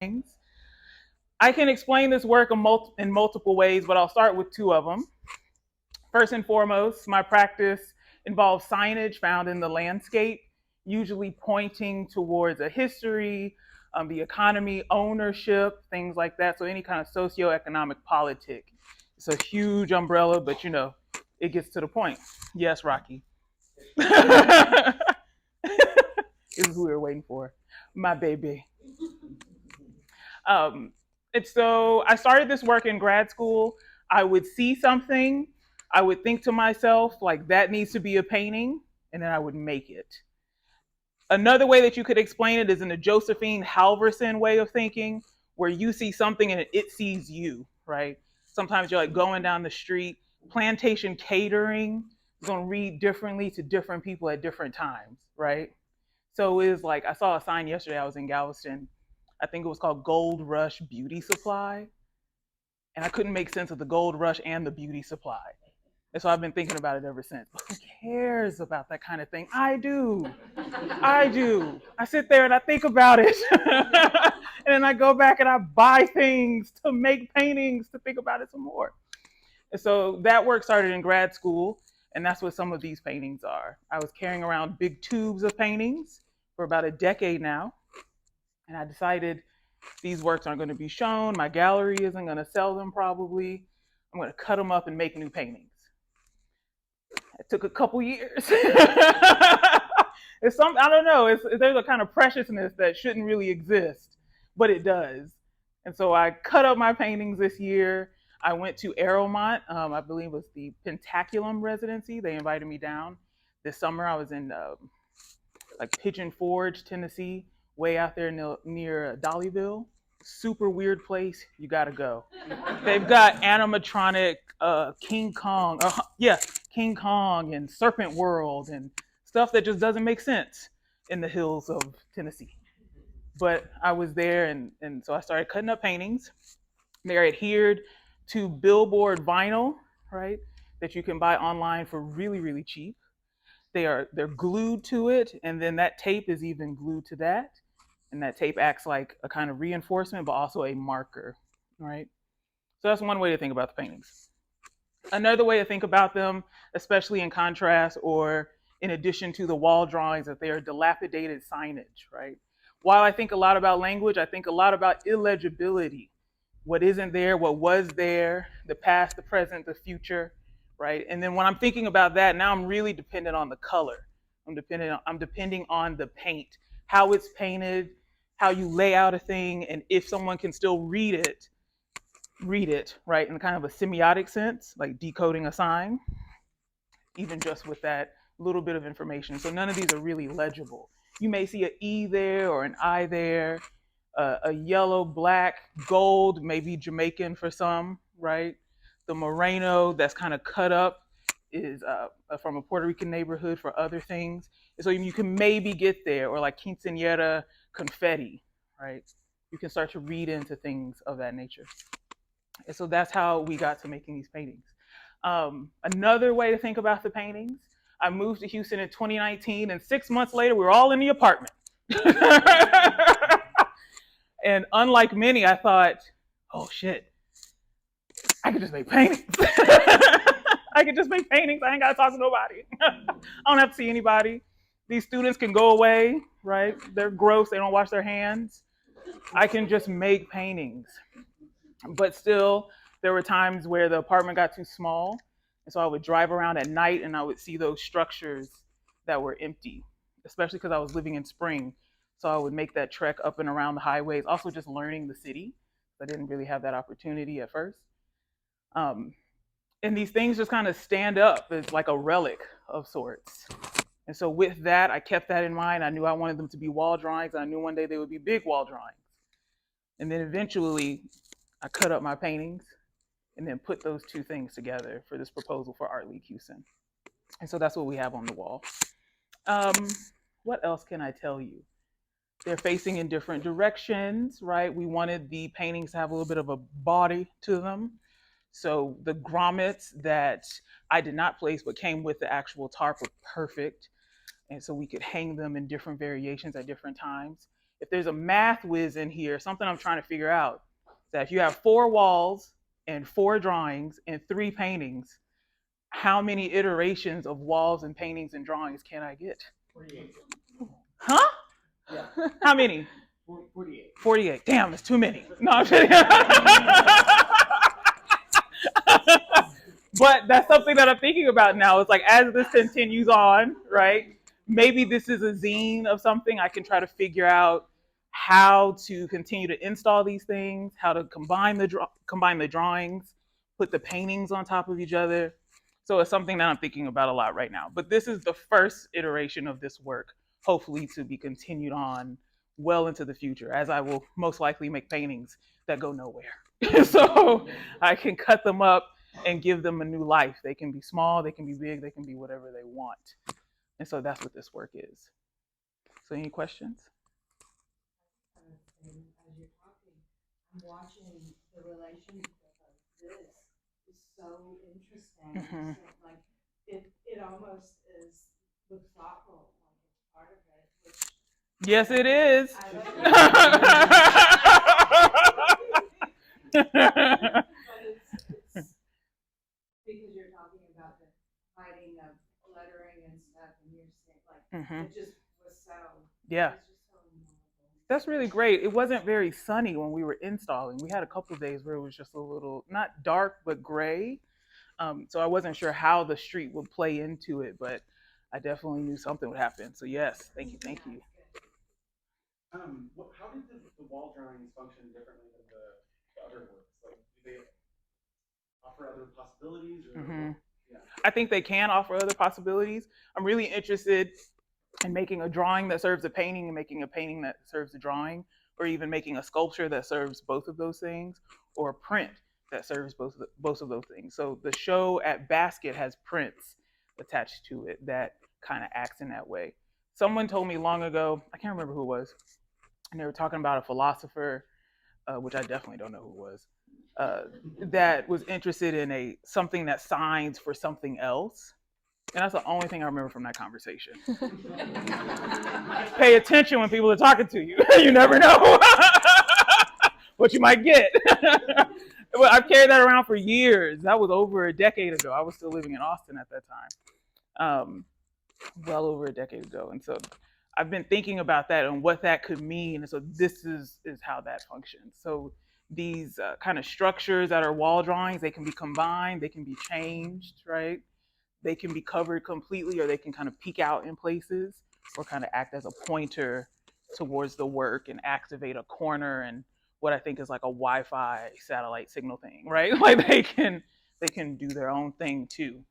things. I can explain this work in multiple ways, but I'll start with two of them. First and foremost, my practice involves signage found in the landscape, usually pointing towards a history, the economy, ownership, things like that. So any kind of socioeconomic politic. It's a huge umbrella, but it gets to the point. Yes, Rocky. This is who we were waiting for. My baby. Um, and so I started this work in grad school. I would see something, I would think to myself, like, that needs to be a painting, and then I would make it. Another way that you could explain it is in the Josephine Halverson way of thinking, where you see something and it sees you, right? Sometimes you're like going down the street. Plantation catering is going to read differently to different people at different times, right? So it was like, I saw a sign yesterday. I was in Galveston. I think it was called Gold Rush Beauty Supply. And I couldn't make sense of the gold rush and the beauty supply. And so I've been thinking about it ever since. But who cares about that kind of thing? I do. I do. I sit there and I think about it. And then I go back and I buy things to make paintings to think about it some more. And so that work started in grad school. And that's what some of these paintings are. I was carrying around big tubes of paintings for about a decade now. And I decided these works aren't going to be shown. My gallery isn't going to sell them probably. I'm going to cut them up and make new paintings. It took a couple years. I don't know, there's a kind of preciousness that shouldn't really exist, but it does. And so I cut up my paintings this year. I went to Arrowmont, I believe it was the Pentaculum residency. They invited me down. This summer I was in like Pigeon Forge, Tennessee, way out there near Dollyville. Super weird place. You gotta go. They've got animatronic King Kong. King Kong and Serpent World and stuff that just doesn't make sense in the hills of Tennessee. But I was there, and so I started cutting up paintings. They're adhered to billboard vinyl, right? That you can buy online for really, really cheap. They're glued to it, and then that tape is even glued to that. And that tape acts like a kind of reinforcement, but also a marker, right? So that's one way to think about the paintings. Another way to think about them, especially in contrast or in addition to the wall drawings, that they are dilapidated signage, right? While I think a lot about language, I think a lot about illegibility. What isn't there, what was there, the past, the present, the future, right? And then when I'm thinking about that, now I'm really dependent on the color. I'm depending on the paint, how it's painted, how you lay out a thing, and if someone can still read it, right, in kind of a semiotic sense, like decoding a sign, even just with that little bit of information. So none of these are really legible. You may see an E there or an I there, a yellow, black, gold, maybe Jamaican for some, right? The Moreno that's kind of cut up is from a Puerto Rican neighborhood for other things. So you can maybe get there, or like quinceañera confetti, right? You can start to read into things of that nature. And so that's how we got to making these paintings. Another way to think about the paintings, I moved to Houston in 2019, and 6 months later, we were all in the apartment. And unlike many, I thought, oh shit, I could just make paintings. I could just make paintings. I ain't got to talk to nobody. I don't have to see anybody. These students can go away, right? They're gross. They don't wash their hands. I can just make paintings. But still, there were times where the apartment got too small. And so I would drive around at night and I would see those structures that were empty, especially because I was living in Spring. So I would make that trek up and around the highways, also just learning the city. I didn't really have that opportunity at first. And these things just kind of stand up as like a relic of sorts. And so with that, I kept that in mind. I knew I wanted them to be wall drawings. I knew one day they would be big wall drawings. And then eventually, I cut up my paintings and then put those two things together for this proposal for Art League Houston. And so that's what we have on the wall. What else can I tell you? They're facing in different directions, right? We wanted the paintings to have a little bit of a body to them. So the grommets that I did not place but came with the actual tarp were perfect. And so we could hang them in different variations at different times. If there's a math whiz in here, something I'm trying to figure out, that if you have 4 walls and 4 drawings and 3 paintings, how many iterations of walls and paintings and drawings can I get? 48. Huh? Yeah. How many? 48. 48. Damn, it's too many. No, I'm kidding. But that's something that I'm thinking about now. It's like, as this continues on, right? Maybe this is a zine of something. I can try to figure out how to continue to install these things, how to combine the drawings, put the paintings on top of each other. So it's something that I'm thinking about a lot right now. But this is the first iteration of this work, hopefully to be continued on well into the future, as I will most likely make paintings that go nowhere. So I can cut them up and give them a new life. They can be small, they can be big, they can be whatever they want. And so that's what this work is. So any questions? As you're talking, I'm watching the relationship of this is so interesting. Mhm. Like it almost is looks thoughtful, like it's part of it. Which Yes, it is. but it's because you're talking about the writing of lettering and stuff, and you're saying like Mhm. it just was so Yeah. it's just so memorable. That's really great. It wasn't very sunny when we were installing. We had a couple of days where it was just a little, not dark, but gray. So I wasn't sure how the street would play into it, but I definitely knew something would happen. So yes, thank you, thank you. How did the wall drawings function differently than the other works? Like, do they offer other possibilities? Or yeah. I think they can offer other possibilities. I'm really interested in making a drawing that serves a painting and making a painting that serves a drawing, or even making a sculpture that serves both of those things, or a print that serves both of those things. So the show at Basket has prints attached to it that kind of acts in that way. Someone told me long ago, I can't remember who it was, and they were talking about a philosopher, which I definitely don't know who it was, that was interested in something that signs for something else. And that's the only thing I remember from that conversation. Pay attention when people are talking to you. You never know what you might get. Well, I've carried that around for years. That was over a decade ago. I was still living in Austin at that time. Well over a decade ago. And so I've been thinking about that and what that could mean. And so this is how that functions. So these kind of structures that are wall drawings, they can be combined, they can be changed, right? They can be covered completely, or they can kind of peek out in places, or kind of act as a pointer towards the work and activate a corner and what I think is like a Wi-Fi satellite signal thing, right? Like they can do their own thing too.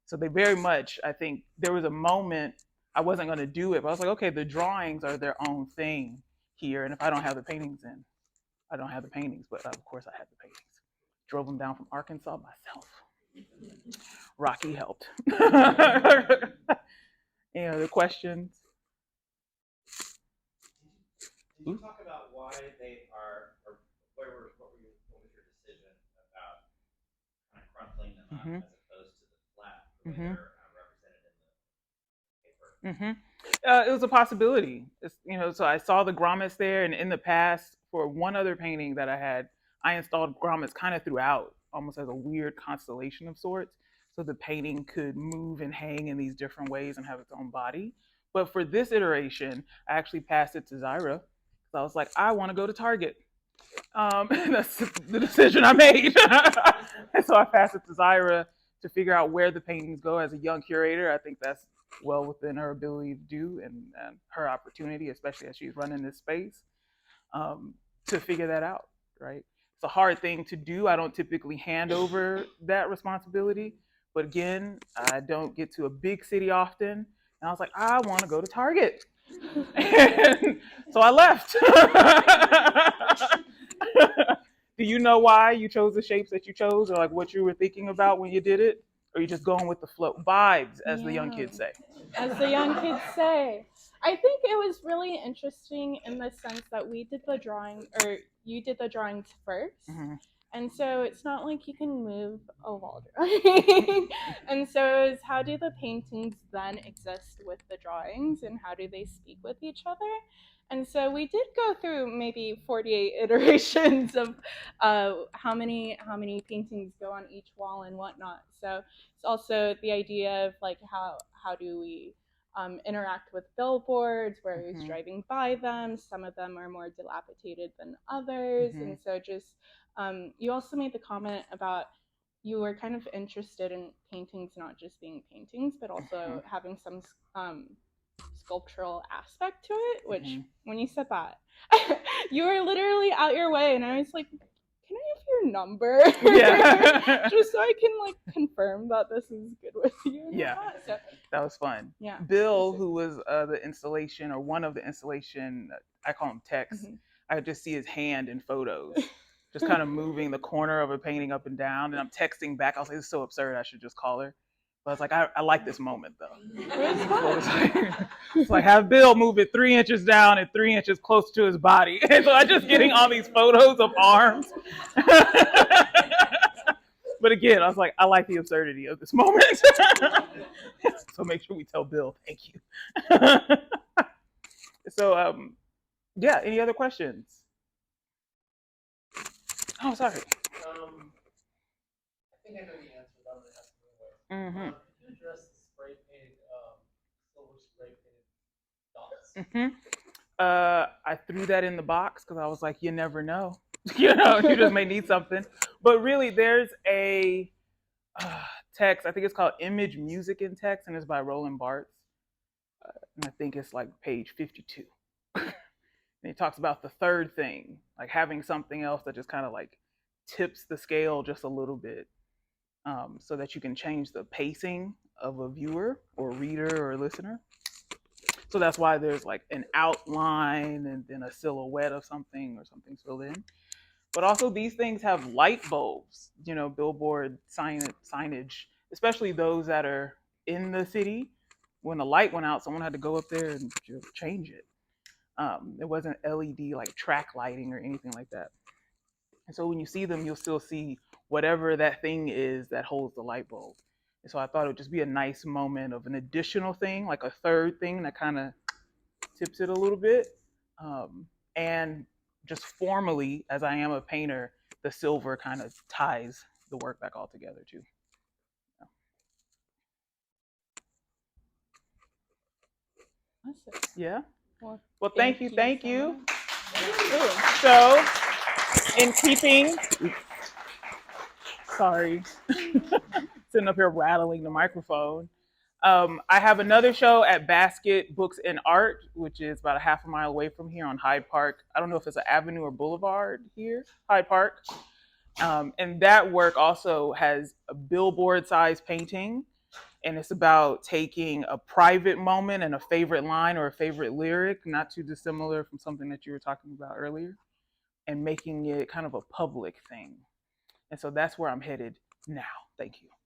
So they very much, I think there was a moment I wasn't going to do it, but I was like, okay, the drawings are their own thing here, and if I don't have the paintings in, I don't have the paintings. But of course, I had the paintings. Drove them down from Arkansas myself. Rocky helped. Any other questions? Did you talk about why they are, or what was your decision about kind of crumpling them up as opposed to the flat the way they're represented in the paper? It was a possibility. So I saw the grommets there, and in the past, for one other painting that I had, I installed grommets kind of throughout, almost as a weird constellation of sorts, so the painting could move and hang in these different ways and have its own body. But for this iteration, I actually passed it to Zyra. So I was like, I want to go to Target. And that's the decision I made. And so I passed it to Zyra to figure out where the paintings go. As a young curator, I think that's well within her ability to do, and her opportunity, especially as she's running this space, to figure that out, right? It's a hard thing to do. I don't typically hand over that responsibility. But again, I don't get to a big city often. And I was like, I want to go to Target. And so I left. Do you know why you chose the shapes that you chose, or like what you were thinking about when you did it? Or are you just going with the flow? Vibes, as the young kids say. As the young kids say. I think it was really interesting in the sense that we did the drawing, or you did the drawings 1st. And so it's not like you can move a wall drawing. And so it's how do the paintings then exist with the drawings, and how do they speak with each other? And so we did go through maybe 48 iterations of how many paintings go on each wall and whatnot. So it's also the idea of like how do we interact with billboards, where who's driving by them. Some of them are more dilapidated than others, and so just you also made the comment about you were kind of interested in paintings not just being paintings, but also having some sculptural aspect to it, which when you said that, you were literally out your way, and I was like, can I have your number? Yeah. Just so I can like confirm that this is good with you. Yeah. So, that was fun. Yeah. Bill, who was the installation, or one of the installation, I call him Tex. I could just see his hand in photos, just kind of moving the corner of a painting up and down. And I'm texting back. I was like, this is so absurd. I should just call her. But I was like, I like this moment though. It's like have Bill move it 3 inches down and 3 inches close to his body. And so I'm just getting all these photos of arms. But again, I was like, I like the absurdity of this moment. So make sure we tell Bill, thank you. So, yeah, any other questions? Oh, sorry. I think I know the answer, but I'm going to ask you anyway. Could you address the spray painted, silver spray painted dots? I threw that in the box because I was like, you never know. You just may need something. But really, there's a text, I think it's called Image, Music, and Text, and it's by Roland Barthes. And I think it's like page 52. And he talks about the third thing, like having something else that just kind of like tips the scale just a little bit, so that you can change the pacing of a viewer or reader or listener. So that's why there's like an outline and then a silhouette of something or something's filled in. But also these things have light bulbs, billboard signage, especially those that are in the city. When the light went out, someone had to go up there and change it. It wasn't LED like track lighting or anything like that. And so when you see them, you'll still see whatever that thing is that holds the light bulb. And so I thought it would just be a nice moment of an additional thing, like a third thing that kind of tips it a little bit. And just formally, as I am a painter, the silver kind of ties the work back all together too. Awesome. Yeah. Well, thank you. So So, in keeping, sorry, sitting up here rattling the microphone. I have another show at Basket Books and Art, which is about a half a mile away from here on Hyde Park. I don't know if it's an avenue or boulevard here, Hyde Park. And that work also has a billboard-sized painting. And it's about taking a private moment and a favorite line or a favorite lyric, not too dissimilar from something that you were talking about earlier, and making it kind of a public thing. And so that's where I'm headed now. Thank you.